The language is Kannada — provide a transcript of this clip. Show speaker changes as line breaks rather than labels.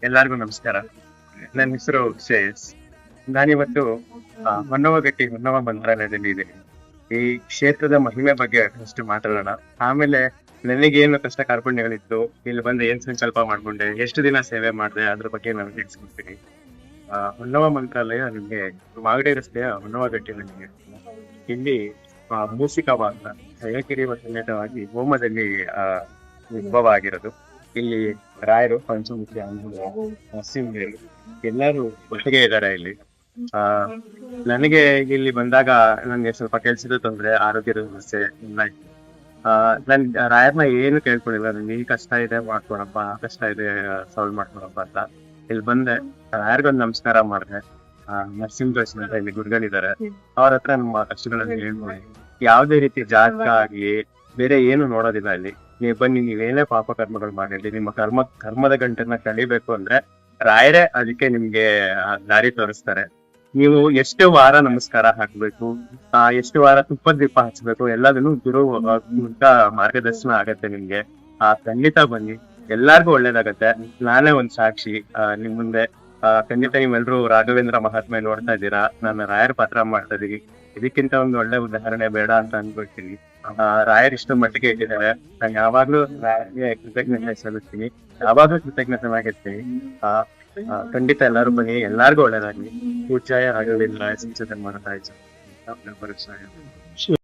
ಎಲ್ಲರಿಗೂ ನಮಸ್ಕಾರ. ನನ್ನ ಹೆಸರು ಶ್ರೇಯಸ್. ನಾನಿವತ್ತು ಹೊನ್ನವ ಮಂತ್ರಾಲಯದಲ್ಲಿ ಇದ್ದೀನಿ. ಈ ಕ್ಷೇತ್ರದ ಮಹಿಮೆ ಬಗ್ಗೆ ಫಸ್ಟ್ ಮಾತಾಡೋಣ. ಆಮೇಲೆ ನನಗೇನು ಕಷ್ಟ ಕಾರ್ಪಣ್ಯಗಳಿತ್ತು, ಇಲ್ಲಿ ಬಂದು ಏನ್ ಸಂಕಲ್ಪ ಮಾಡ್ಕೊಂಡೆ, ಎಷ್ಟು ದಿನ ಸೇವೆ ಮಾಡಿದೆ, ಅದ್ರ ಬಗ್ಗೆ ನಾನು ತಿಳಿಸ್ಕೊಡ್ತೀನಿ. ಹೊನ್ನವ ಮಂತ್ರಾಲಯ ನಿಮ್ಗೆ ಮಾಗಡಿ ರಸ್ತೆಯ ಹೊನ್ನವಗಟ್ಟಿಯಲ್ಲಿ. ಇಲ್ಲಿ ಮೂಸಿಕವ ಅಂತ ಹಯಗಿರಿವ ಸಮೇತವಾಗಿ ಹೋಮದಲ್ಲಿ ಉದ್ಭವ ಆಗಿರೋದು. ಇಲ್ಲಿ ರಾಯರು, ಪಂಚಮುಖಿ, ಆಂಜನೇಯ, ನರಸಿಂಹರು ಎಲ್ಲರೂ ಒಟ್ಟಿಗೆ ಇದ್ದಾರೆ ಇಲ್ಲಿ. ಆ ನನಗೆ ಇಲ್ಲಿ ಬಂದಾಗ ನನ್ಗೆ ಸ್ವಲ್ಪ ಕೆಲ್ಸದ ತೊಂದ್ರೆ, ಆರೋಗ್ಯದ ಸಮಸ್ಯೆ ಎಲ್ಲ ಇತ್ತು. ನನ್ ರಾಯರ್ನ ಏನು ಕೇಳ್ಕೊಂಡಿಲ್ಲ. ನನ್ಗೆ ಈ ಕಷ್ಟ ಇದೆ ಮಾಡ್ಕೊಳಪ್ಪ, ಆ ಕಷ್ಟ ಇದೆ ಸಾಲ್ವ್ ಮಾಡ್ಕೊಳಪ್ಪ ಅಂತ ಇಲ್ಲಿ ಬಂದೆ. ರಾಯರ್ಗೊಂದು ನಮಸ್ಕಾರ ಮಾಡಿದೆ. ನರಸಿಂಹ ಜೋಶಿ ಅಂತ ಇಲ್ಲಿ ಗುರುಗಳಿದ್ದಾರೆ, ಅವ್ರ ಹತ್ರ ನಮ್ಮ ಕಷ್ಟಗಳನ್ನ ಹೇಳ್ಕೊಳ್ಳಿ. ಯಾವುದೇ ರೀತಿ ಜಾತಕ ಆಗ್ಲಿ ಬೇರೆ ಏನು ನೋಡೋದಿಲ್ಲ. ಇಲ್ಲಿ ನೀವು ಬನ್ನಿ, ನೀವೇನೇ ಪಾಪ ಕರ್ಮಗಳು ಮಾಡಿರ್ಲಿ, ನಿಮ್ಮ ಕರ್ಮದ ಗಂಟನ್ನ ಕಳಿಬೇಕು ಅಂದ್ರೆ ರಾಯರೇ ಅದಕ್ಕೆ ನಿಮ್ಗೆ ದಾರಿ ತೋರಿಸ್ತಾರೆ. ನೀವು ಎಷ್ಟು ವಾರ ನಮಸ್ಕಾರ ಹಾಕ್ಬೇಕು, ಎಷ್ಟು ವಾರ ತುಪ್ಪದ ದೀಪ ಹಚ್ಬೇಕು, ಎಲ್ಲದನ್ನು ಗುರು ಮಾರ್ಗದರ್ಶನ ಆಗತ್ತೆ ನಿಮ್ಗೆ. ಖಂಡಿತ ಬನ್ನಿ, ಎಲ್ಲಾರ್ಗು ಒಳ್ಳೇದಾಗತ್ತೆ. ನಾನೇ ಒಂದ್ ಸಾಕ್ಷಿ ನಿಮ್ ಮುಂದೆ. ಖಂಡಿತ ನೀವೆಲ್ರು ರಾಘವೇಂದ್ರ ಮಹಾತ್ಮೆ ನೋಡ್ತಾ ಇದ್ದೀರಾ, ನಾನು ರಾಯರ್ ಪಾತ್ರ ಮಾಡ್ತಾ ಇದೀನಿ. ಇದಕ್ಕಿಂತ ಒಂದು ಒಳ್ಳೆ ಉದಾಹರಣೆ ಬೇಡ ಅಂತ ಅನ್ಕೊಳ್ತೀನಿ. ರಾಯರ್ ಇಷ್ಟು ಮಟ್ಟಿಗೆ ಇಟ್ಟಿದ್ದಾರೆ, ನಾನು ಯಾವಾಗ್ಲೂ ರಾಯರ್ಗೆ ಕೃತಜ್ಞತೆ ಸಲ್ಲಿಸ್ತೀನಿ, ಯಾವಾಗ್ಲೂ ಕೃತಜ್ಞತನಾಗಿರ್ತೀನಿ. ಖಂಡಿತ ಎಲ್ಲಾರು ಬನ್ನಿ, ಎಲ್ಲಾರ್ಗು ಒಳ್ಳೇದಾಗ್ಲಿ. ಪೂಜ್ಯಾಯ ರಾಘವೇಂದ್ರ ಸಂಚೇತನ್ ಮಾಡ್ತಾ ಇದ್ದಾರೆ.